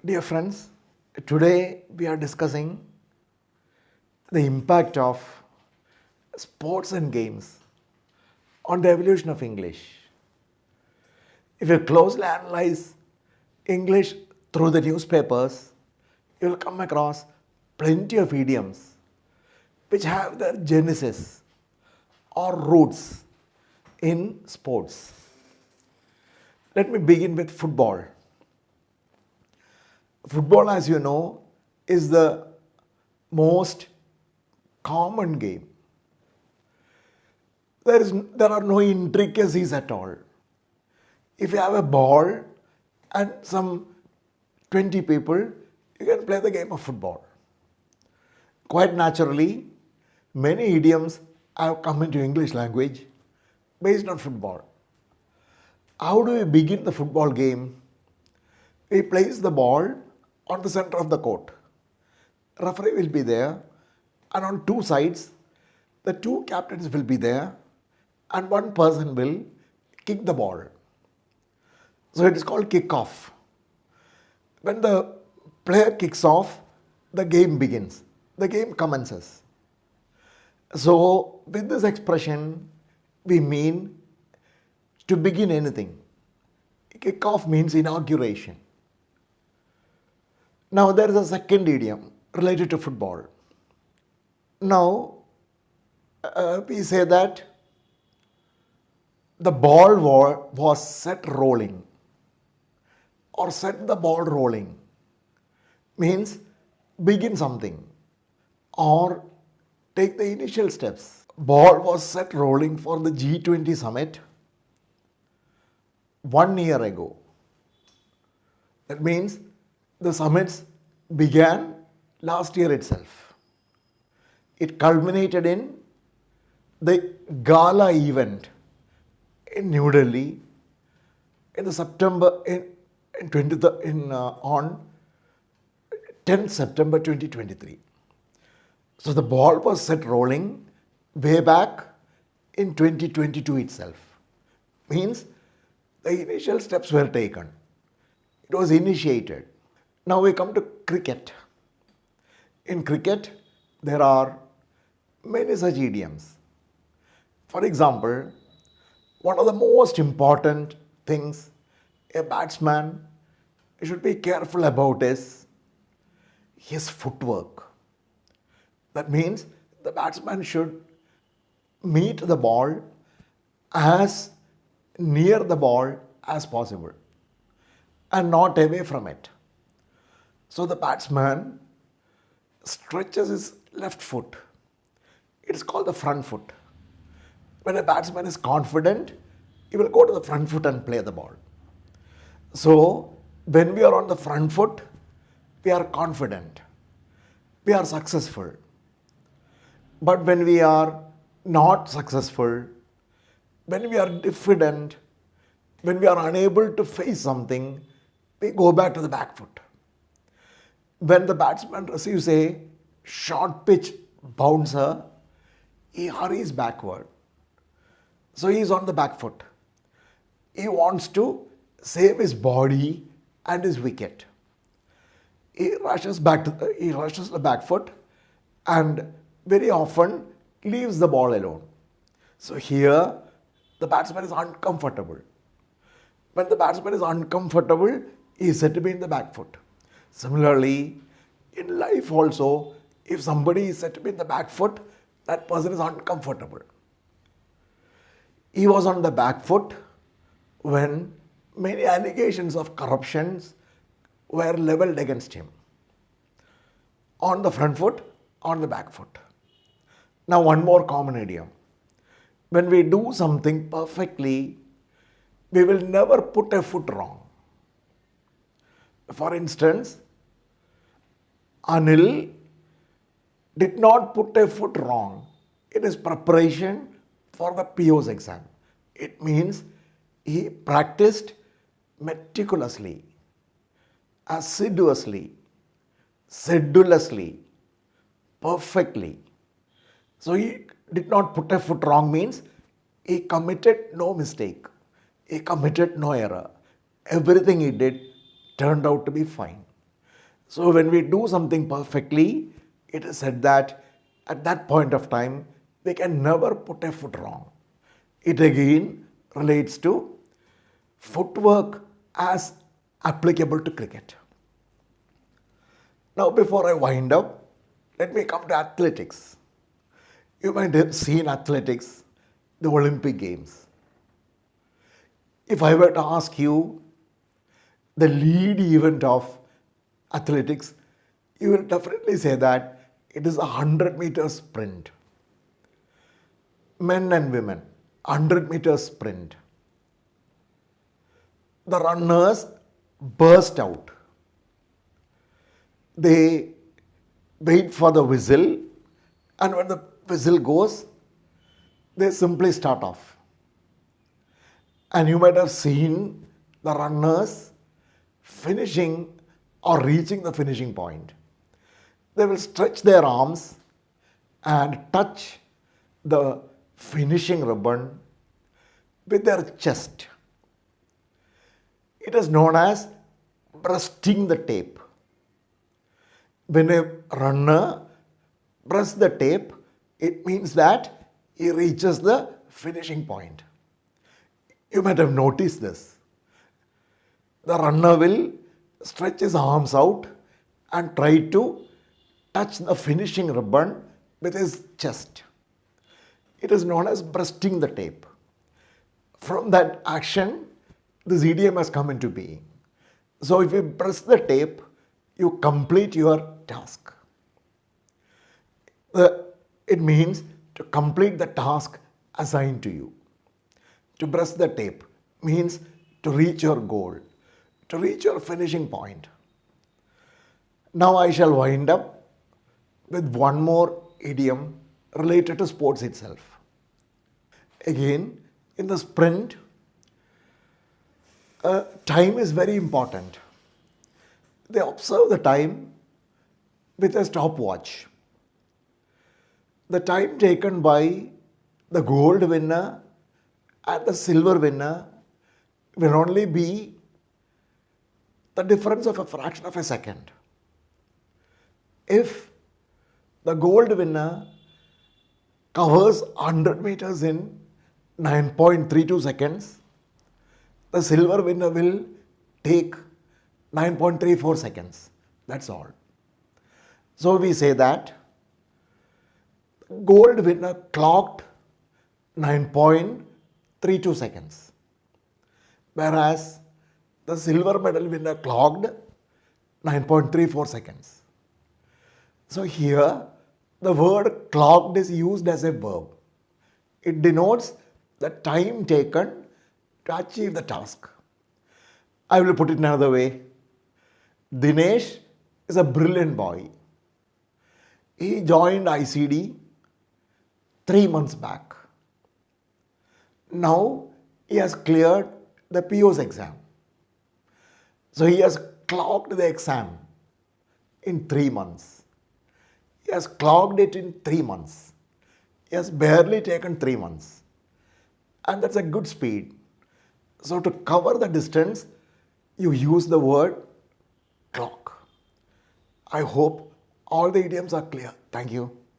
Dear friends, today we are discussing the impact of sports and games on the evolution of English. If you closely analyze English through the newspapers, you will come across plenty of idioms which have their genesis or roots in sports. Let me begin with football. Football, as you know, is the most common game. There are no intricacies at all. If you have a ball and some 20 people, you can play the game of football. Quite naturally, many idioms have come into English language based on football. How do we begin the football game? We place the ball on the center of the court. Referee will be there, and on two sides, the two captains will be there, and one person will kick the ball. So it is called kick-off. When the player kicks off, the game begins. The game commences. So with this expression, we mean to begin anything. Kick-off means inauguration. Now there is a second idiom related to football. Now we say that the ball was set rolling or set the ball rolling. Means begin something or take the initial steps. Ball was set rolling for the G20 summit 1 year ago. That means the summits began last year itself. It culminated in the gala event in New Delhi on 10th September 2023. So the ball was set rolling way back in 2022 itself. Means the initial steps were taken. It was initiated. Now we come to cricket. In cricket, there are many such idioms. For example, one of the most important things a batsman should be careful about is his footwork. That means the batsman should meet the ball as near the ball as possible and not away from it. So the batsman stretches his left foot. It's called the front foot. When a batsman is confident, he will go to the front foot and play the ball. So when we are on the front foot, we are confident. We are successful. But when we are not successful, when we are diffident, when we are unable to face something, we go back to the back foot. When the batsman receives a short pitch bouncer, he hurries backward. So he is on the back foot. He wants to save his body and his wicket. He rushes the back foot and very often leaves the ball alone. So here the batsman is uncomfortable. When the batsman is uncomfortable, he is said to be in the back foot. Similarly, in life also, if somebody is said to be in the back foot, that person is uncomfortable. He was on the back foot when many allegations of corruptions were leveled against him. On the front foot, on the back foot. Now one more common idiom. When we do something perfectly, we will never put a foot wrong. For instance, Anil did not put a foot wrong in his preparation for the PO's exam. It means he practiced meticulously, assiduously, sedulously, perfectly. So he did not put a foot wrong means he committed no mistake. He committed no error. Everything he did turned out to be fine. So when we do something perfectly, it is said that at that point of time, we can never put a foot wrong. It again relates to footwork as applicable to cricket. Now, before I wind up, let me come to athletics. You might have seen athletics, the Olympic Games. If I were to ask you the lead event of athletics, you will definitely say that it is a 100-meter sprint. Men and women, 100-meter sprint. The runners burst out. They wait for the whistle, and when the whistle goes, they simply start off. And you might have seen the runners finishing or reaching the finishing point. They will stretch their arms and touch the finishing ribbon with their chest. It is known as breasting the tape. When a runner breasts the tape, it means that he reaches the finishing point. You might have noticed this. The runner will stretch his arms out and try to touch the finishing ribbon with his chest. It is known as breasting the tape. From that action, this idiom has come into being. So if you breast the tape, you complete your task. It means to complete the task assigned to you. To breast the tape means to reach your goal, to reach your finishing point. Now I shall wind up with one more idiom related to sports itself. Again, in the sprint, time is very important. They observe the time with a stopwatch. The time taken by the gold winner and the silver winner will only be the difference of a fraction of a second. If the gold winner covers 100 meters in 9.32 seconds, the silver winner will take 9.34 seconds. That's all. So we say that gold winner clocked 9.32 seconds, whereas the silver medal winner clocked 9.34 seconds. So here the word clocked is used as a verb. It denotes the time taken to achieve the task. I will put it another way. Dinesh is a brilliant boy. He joined ICD 3 months back. Now he has cleared the PO's exam. So he has clocked the exam in 3 months. He has clocked it in 3 months. He has barely taken 3 months. And that's a good speed. So to cover the distance, you use the word clock. I hope all the idioms are clear. Thank you.